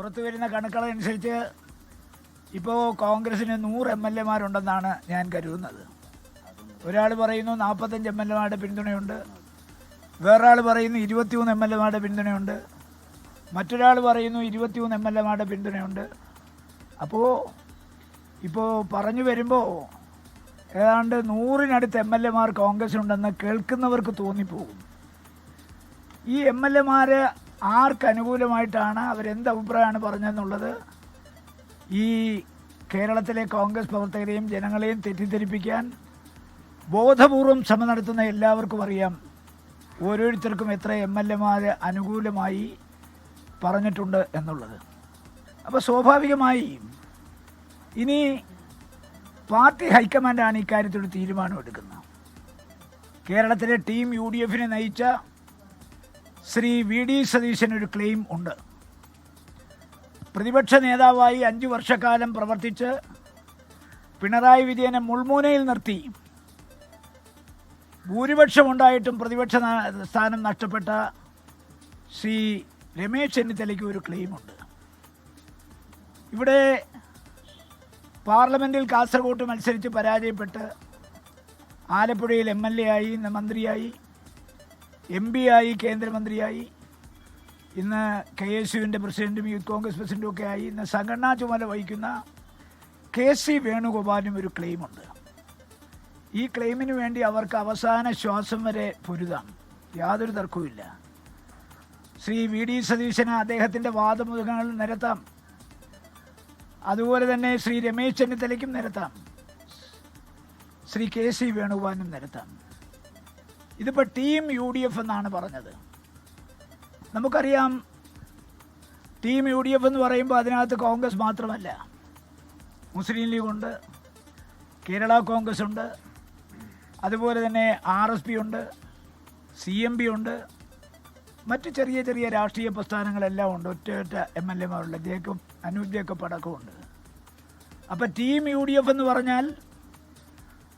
പുറത്തു വരുന്ന കണക്കുകളനുസരിച്ച് ഇപ്പോൾ കോൺഗ്രസിന് 100 MLA-മാരുണ്ടെന്നാണ് ഞാൻ കരുതുന്നത്. ഒരാൾ പറയുന്നു 45 MLA-മാരുടെ പിന്തുണയുണ്ട്, വേറൊരാൾ പറയുന്നു 23 MLA-മാരുടെ പിന്തുണയുണ്ട്, മറ്റൊരാൾ പറയുന്നു 23 MLA-മാരുടെ പിന്തുണയുണ്ട്. അപ്പോൾ ഇപ്പോൾ പറഞ്ഞു വരുമ്പോൾ ഏതാണ്ട് 100-നടുത്ത് MLA-മാർ കോൺഗ്രസിനുണ്ടെന്ന് കേൾക്കുന്നവർക്ക് തോന്നിപ്പോകും. ഈ MLA-മാർ ആർക്ക് അനുകൂലമായിട്ടാണ്, അവരെന്ത് അഭിപ്രായമാണ് പറഞ്ഞതെന്നുള്ളത് ഈ കേരളത്തിലെ കോൺഗ്രസ് പ്രവർത്തകരെയും ജനങ്ങളെയും തെറ്റിദ്ധരിപ്പിക്കാൻ ബോധപൂർവം ശ്രമം നടത്തുന്ന എല്ലാവർക്കും അറിയാം. ഓരോരുത്തർക്കും എത്ര MLA-മാർ അനുകൂലമായി പറഞ്ഞിട്ടുണ്ട് എന്നുള്ളത്. അപ്പോൾ സ്വാഭാവികമായി ഇനി പാർട്ടി ഹൈക്കമാൻഡാണ് ഇക്കാര്യത്തിൽ തീരുമാനമെടുക്കുന്നത്. കേരളത്തിലെ ടീം UDF-നെ നയിച്ച ശ്രീ VD സതീശനൊരു ക്ലെയിം ഉണ്ട്. പ്രതിപക്ഷ നേതാവായി 5 വർഷക്കാലം പ്രവർത്തിച്ച് പിണറായി വിജയനെ മുൾമുനയിൽ നിർത്തി ഭൂരിപക്ഷമുണ്ടായിട്ടും പ്രതിപക്ഷ സ്ഥാനം നഷ്ടപ്പെട്ട ശ്രീ രമേശ് ചെന്നിത്തലയ്ക്ക് ഒരു ക്ലെയിമുണ്ട്. ഇവിടെ പാർലമെൻറ്റിൽ കാസർഗോഡ് മത്സരിച്ച് പരാജയപ്പെട്ട് ആലപ്പുഴയിൽ MLA ആയി, ഇന്ന് മന്ത്രിയായി, MP ആയി, കേന്ദ്രമന്ത്രിയായി, ഇന്ന് KSUവിൻ്റെ പ്രസിഡൻറ്റും യൂത്ത് കോൺഗ്രസ് പ്രസിഡൻറ്റും ഒക്കെ ആയി, ഇന്ന് സംഘടനാ ചുമതല വഹിക്കുന്ന KC വേണുഗോപാലിനും ഒരു ക്ലെയിമുണ്ട്. ഈ ക്ലെയിമിന് വേണ്ടി അവർക്ക് അവസാന ശ്വാസം വരെ പൊരുതാം, യാതൊരു തർക്കവുമില്ല. ശ്രീ VD സതീശന് അദ്ദേഹത്തിൻ്റെ വാദമുഖങ്ങൾ നിരത്താം, അതുപോലെ തന്നെ ശ്രീ രമേശ് ചെന്നിത്തലയ്ക്കും നിരത്താം, ശ്രീ KC വേണുഗോപാലിനും നിരത്താം. ഇതിപ്പോൾ ടീം UDF എന്നാണ് പറഞ്ഞത്. നമുക്കറിയാം, ടീം UDF എന്ന് പറയുമ്പോൾ അതിനകത്ത് കോൺഗ്രസ് മാത്രമല്ല, മുസ്ലിം ലീഗുണ്ട്, കേരള കോൺഗ്രസ് ഉണ്ട്, അതുപോലെ തന്നെ RSP ഉണ്ട്, CMP ഉണ്ട്, മറ്റ് ചെറിയ ചെറിയ രാഷ്ട്രീയ പ്രസ്ഥാനങ്ങളെല്ലാം ഉണ്ട്. ഒറ്റ MLA-മാരുള്ള അനൂപ് ജേക്കബ് അടക്കമുണ്ട്. അപ്പോൾ ടീം UDF എന്ന് പറഞ്ഞാൽ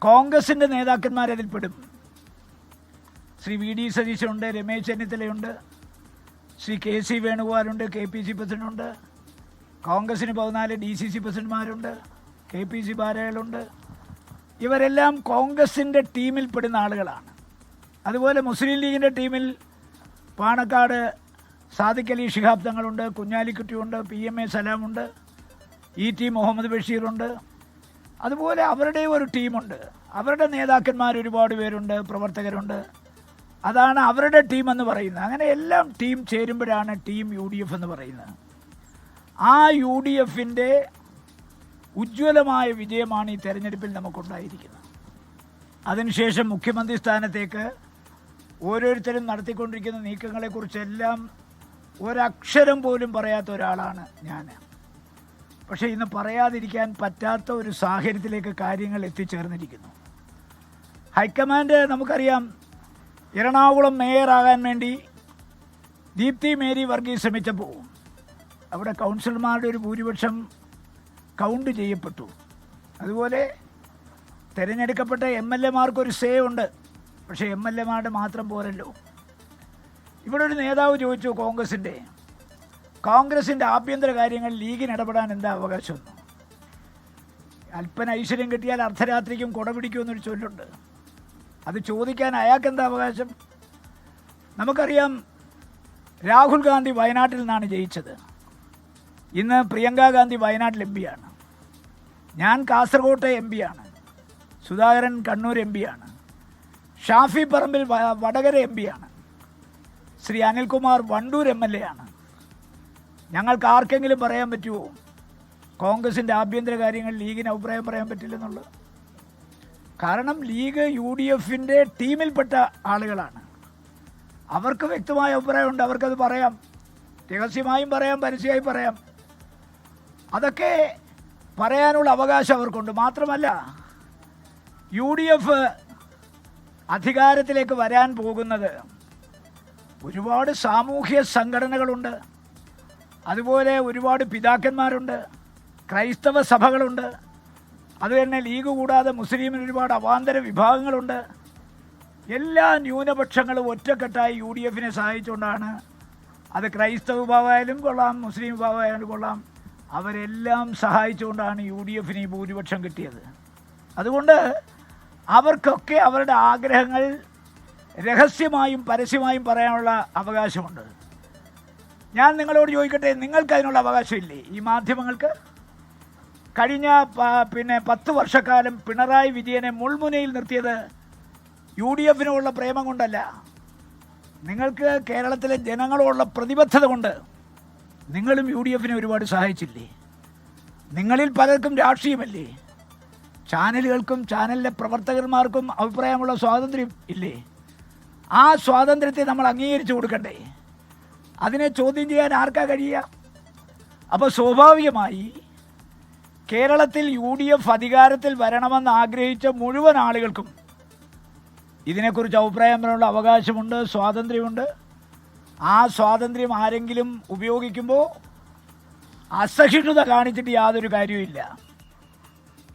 കോൺഗ്രസിൻ്റെ നേതാക്കന്മാരതിൽ പെടും. Shri VD സതീശനുണ്ട്, Ramesh ചെന്നിത്തലയുണ്ട്, Shri KC വേണുഗോപാലുണ്ട്, KPC പ്രസിഡന്റുണ്ട്, കോൺഗ്രസിന് 14 DCC പ്രസിഡന്റുമാരുണ്ട്, KPC ഭാരകളുണ്ട്. ഇവരെല്ലാം കോൺഗ്രസിൻ്റെ ടീമിൽ പെടുന്ന ആളുകളാണ്. അതുപോലെ മുസ്ലിം ലീഗിൻ്റെ ടീമിൽ പാണക്കാട് സാദിഖ് അലി ശിഹാബ് തങ്ങളുണ്ട്, കുഞ്ഞാലിക്കുട്ടിയുണ്ട്, PMA സലാമുണ്ട്, ET മുഹമ്മദ് ബഷീറുണ്ട്. അതുപോലെ അവരുടെ ഒരു ടീമുണ്ട്, അവരുടെ നേതാക്കന്മാർ ഒരുപാട് പേരുണ്ട്, പ്രവർത്തകരുണ്ട്. അതാണ് അവരുടെ ടീം എന്ന് പറയുന്നത്. അങ്ങനെ എല്ലാം ടീം ചേരുമ്പോഴാണ് ടീം UDF എന്ന് പറയുന്നത്. ആ UDF-ൻ്റെ ഉജ്ജ്വലമായ വിജയമാണ് ഈ തെരഞ്ഞെടുപ്പിൽ നമുക്കുണ്ടായിരിക്കുന്നത്. അതിനുശേഷം മുഖ്യമന്ത്രി സ്ഥാനത്തേക്ക് ഓരോരുത്തരും നടത്തിക്കൊണ്ടിരിക്കുന്ന നീക്കങ്ങളെക്കുറിച്ചെല്ലാം ഒരക്ഷരം പോലും പറയാത്ത ഒരാളാണ് ഞാൻ. പക്ഷേ ഇന്ന് പറയാതിരിക്കാൻ പറ്റാത്ത ഒരു സാഹചര്യത്തിലേക്ക് കാര്യങ്ങൾ എത്തിച്ചേർന്നിരിക്കുന്നു. ഹൈക്കമാൻഡ് നമുക്കറിയാം, എറണാകുളം മേയറാകാൻ വേണ്ടി ദീപ്തി മേരി വർഗീസ് ശ്രമിച്ചപ്പോൾ അവിടെ കൗൺസിലർമാരുടെ ഒരു ഭൂരിപക്ഷം കൗണ്ട് ചെയ്യപ്പെട്ടു. അതുപോലെ തിരഞ്ഞെടുക്കപ്പെട്ട MLA-മാർക്കൊരു സേ ഉണ്ട്. പക്ഷേ MLA-മാരുടെ മാത്രം പോരല്ലോ. ഇവിടെ ഒരു നേതാവ് ചോദിച്ചു, കോൺഗ്രസിൻ്റെ ആഭ്യന്തര കാര്യങ്ങളിൽ ലീഗിന് ഇടപെടാൻ എന്താ അവകാശമെന്ന്. അല്പന ഐശ്വര്യം കിട്ടിയാൽ അർദ്ധരാത്രിക്കും കുട പിടിക്കുമെന്നൊരു ചൊല്ലുണ്ട്. അത് ചോദിക്കാൻ അയാൾക്ക് എന്താ അവകാശം? നമുക്കറിയാം, രാഹുൽ ഗാന്ധി വയനാട്ടിൽ നിന്നാണ് ജയിച്ചത്. ഇന്ന് പ്രിയങ്ക ഗാന്ധി വയനാട്ടിൽ MP-യാണ്. ഞാൻ കാസർഗോട്ടെ MP-യാണ്. സുധാകരൻ കണ്ണൂർ MP-യാണ്. ഷാഫി പറമ്പിൽ വടകര MP-യാണ്. ശ്രീ അനിൽകുമാർ വണ്ടൂർ MLA-ആണ്. ഞങ്ങൾക്ക് ആർക്കെങ്കിലും പറയാൻ പറ്റുമോ കോൺഗ്രസിൻ്റെ ആഭ്യന്തര കാര്യങ്ങൾ ലീഗിന് അഭിപ്രായം പറയാൻ പറ്റില്ലെന്നുള്ളത്? കാരണം ലീഗ് UDF-ൻ്റെ ടീമിൽപ്പെട്ട ആളുകളാണ്. അവർക്ക് വ്യക്തമായ അഭിപ്രായമുണ്ട്, അവർക്കത് പറയാം, രഹസ്യമായും പറയാം, പരസ്യമായും പറയാം. അതൊക്കെ പറയാനുള്ള അവകാശം അവർക്കുണ്ട്. മാത്രമല്ല, UDF അധികാരത്തിലേക്ക് വരാൻ പോകുന്നത് ഒരുപാട് സാമൂഹ്യ സംഘടനകളുണ്ട്, അതുപോലെ ഒരുപാട് പിതാക്കന്മാരുണ്ട്, ക്രൈസ്തവ സഭകളുണ്ട്, അതുതന്നെ ലീഗ് കൂടാതെ മുസ്ലിമിന് ഒരുപാട് അവാന്തര വിഭാഗങ്ങളുണ്ട്. എല്ലാ ന്യൂനപക്ഷങ്ങളും ഒറ്റക്കെട്ടായി UDF-നെ സഹായിച്ചുകൊണ്ടാണ് അത് ക്രൈസ്തവ വിഭാഗമായാലും കൊള്ളാം, മുസ്ലിം വിഭാഗമായാലും കൊള്ളാം, അവരെല്ലാം സഹായിച്ചുകൊണ്ടാണ് UDF ഈ ഭൂരിപക്ഷം കിട്ടിയത്. അതുകൊണ്ട് അവർക്കൊക്കെ അവരുടെ ആഗ്രഹങ്ങൾ രഹസ്യമായും പരസ്യമായും പറയാനുള്ള അവകാശമുണ്ട്. ഞാൻ നിങ്ങളോട് ചോദിക്കട്ടെ, നിങ്ങൾക്ക് അതിനുള്ള അവകാശമില്ലേ? ഈ മാധ്യമങ്ങൾക്ക് കഴിഞ്ഞ 10 വർഷക്കാലം പിണറായി വിജയനെ മുൾമുനയിൽ നിർത്തിയത് UDFിനോടുള്ള പ്രേമം കൊണ്ടല്ല, നിങ്ങൾക്ക് കേരളത്തിലെ ജനങ്ങളോടുള്ള പ്രതിബദ്ധത കൊണ്ട്. നിങ്ങളും UDFിനെ ഒരുപാട് സഹായിച്ചില്ലേ? നിങ്ങളിൽ പലർക്കും രാഷ്ട്രീയമല്ലേ? ചാനലുകൾക്കും ചാനലിലെ പ്രവർത്തകന്മാർക്കും അഭിപ്രായമുള്ള സ്വാതന്ത്ര്യം ഇല്ലേ? ആ സ്വാതന്ത്ര്യത്തെ നമ്മൾ അംഗീകരിച്ചു കൊടുക്കണ്ടേ? അതിനെ ചോദ്യം ചെയ്യാൻ ആർക്കാ കഴിയുക? അപ്പോൾ സ്വാഭാവികമായി കേരളത്തിൽ UDF അധികാരത്തിൽ വരണമെന്ന് ആഗ്രഹിച്ച മുഴുവൻ ആളുകൾക്കും ഇതിനെക്കുറിച്ച് അഭിപ്രായം പറയാനുള്ള അവകാശമുണ്ട്, സ്വാതന്ത്ര്യമുണ്ട്. ആ സ്വാതന്ത്ര്യം ആരെങ്കിലും ഉപയോഗിക്കുമ്പോൾ അസഹിഷ്ണുത കാണിച്ചിട്ട് യാതൊരു കാര്യവുമില്ല.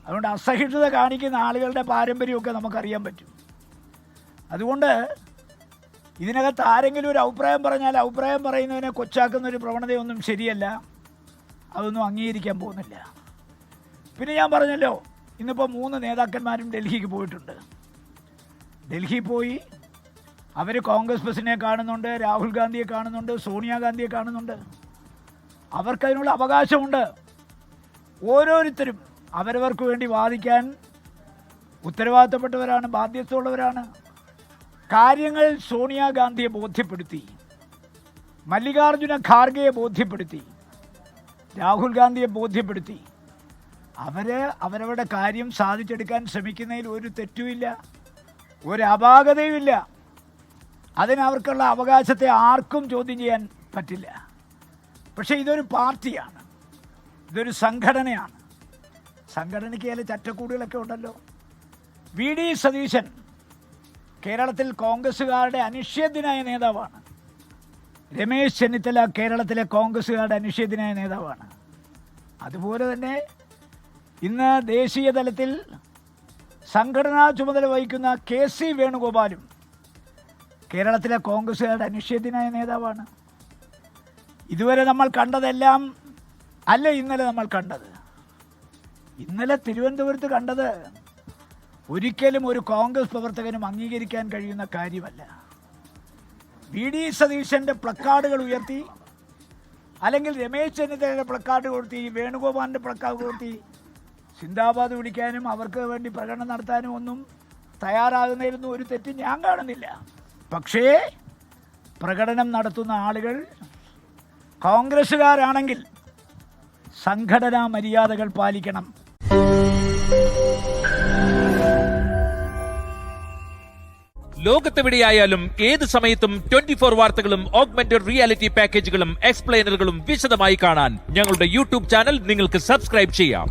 അതുകൊണ്ട് അസഹിഷ്ണുത കാണിക്കുന്ന ആളുകളുടെ പാരമ്പര്യമൊക്കെ നമുക്കറിയാൻ പറ്റും. അതുകൊണ്ട് ഇതിനകത്ത് ആരെങ്കിലും ഒരു അഭിപ്രായം പറഞ്ഞാൽ അഭിപ്രായം പറയുന്നതിനെ കൊച്ചാക്കുന്നൊരു പ്രവണതയൊന്നും ശരിയല്ല. അതൊന്നും അംഗീകരിക്കാൻ പോകുന്നില്ല. പിന്നെ ഞാൻ പറഞ്ഞല്ലോ, ഇന്നിപ്പോൾ 3 നേതാക്കന്മാരും ഡൽഹിക്ക് പോയിട്ടുണ്ട്. ഡൽഹി പോയി അവർ കോൺഗ്രസ് പ്രസിഡന്റിനെ കാണുന്നുണ്ട്, രാഹുൽ ഗാന്ധിയെ കാണുന്നുണ്ട്, സോണിയാഗാന്ധിയെ കാണുന്നുണ്ട്. അവർക്കതിനുള്ള അവകാശമുണ്ട്. ഓരോരുത്തരും അവരവർക്ക് വേണ്ടി വാദിക്കാൻ ഉത്തരവാദിത്തപ്പെട്ടവരാണ്, ബാധ്യതയുള്ളവരാണ്. കാര്യങ്ങൾ സോണിയാഗാന്ധിയെ ബോധ്യപ്പെടുത്തി, മല്ലികാർജുന ഖാർഗെയെ ബോധ്യപ്പെടുത്തി, രാഹുൽ ഗാന്ധിയെ ബോധ്യപ്പെടുത്തി. അവരവരുടെ കാര്യം സാധിച്ചെടുക്കാൻ ശ്രമിക്കുന്നതിൽ ഒരു തെറ്റുമില്ല, ഒരു അപാകതയുമില്ല. അതിനവർക്കുള്ള അവകാശത്തെ ആർക്കും ചോദ്യം ചെയ്യാൻ പറ്റില്ല. പക്ഷേ ഇതൊരു പാർട്ടിയാണ്, ഇതൊരു സംഘടനയാണ്. സംഘടനയ്ക്ക് ചില ചട്ടക്കൂടുകളൊക്കെ ഉണ്ടല്ലോ. VD സതീശൻ കേരളത്തിൽ കോൺഗ്രസ്സുകാരുടെ അനിഷേധ്യനായ നേതാവാണ്. രമേശ് ചെന്നിത്തല കേരളത്തിലെ കോൺഗ്രസ്സുകാരുടെ അനിഷേധ്യനായ നേതാവാണ്. അതുപോലെ തന്നെ ഇന്ന് ദേശീയ തലത്തിൽ സംഘടനാ ചുമതല വഹിക്കുന്ന KC വേണുഗോപാലും കേരളത്തിലെ കോൺഗ്രസ്സുകാരുടെ അനിഷേധ്യനായ നേതാവാണ്. ഇതുവരെ നമ്മൾ കണ്ടതെല്ലാം അല്ല ഇന്നലെ നമ്മൾ കണ്ടത്. ഇന്നലെ തിരുവനന്തപുരത്ത് കണ്ടത് ഒരിക്കലും ഒരു കോൺഗ്രസ് പ്രവർത്തകനും അംഗീകരിക്കാൻ കഴിയുന്ന കാര്യമല്ല. VD സതീശൻ്റെ പ്ലക്കാർഡുകൾ ഉയർത്തി, അല്ലെങ്കിൽ രമേശ് ചെന്നിത്തലയുടെ പ്ലക്കാർഡ് ഉയർത്തി, വേണുഗോപാലിൻ്റെ പ്ലക്കാർഡ് ഉയർത്തി സിന്ദാബാദ് വിളിക്കാനും അവർക്ക് വേണ്ടി പ്രകടനം നടത്താനും ഒന്നും തയ്യാറാകുന്നതിലൊന്നും ഒരു തെറ്റ് ഞാൻ കാണുന്നില്ല. പക്ഷേ പ്രകടനം നടത്തുന്ന ആളുകൾ കോൺഗ്രസ്സുകാരാണെങ്കിൽ സംഘടനാ മര്യാദകൾ പാലിക്കണം. ലോകത്തെവിടെയായാലും ഏത് സമയത്തും 24 വാർത്തകളും ഓഗ്മെന്റഡ് റിയാലിറ്റി പാക്കേജുകളും എക്സ്പ്ലെയിനറുകളും വിശദമായി കാണാൻ ഞങ്ങളുടെ YouTube ചാനൽ നിങ്ങൾക്ക് സബ്സ്ക്രൈബ് ചെയ്യാം.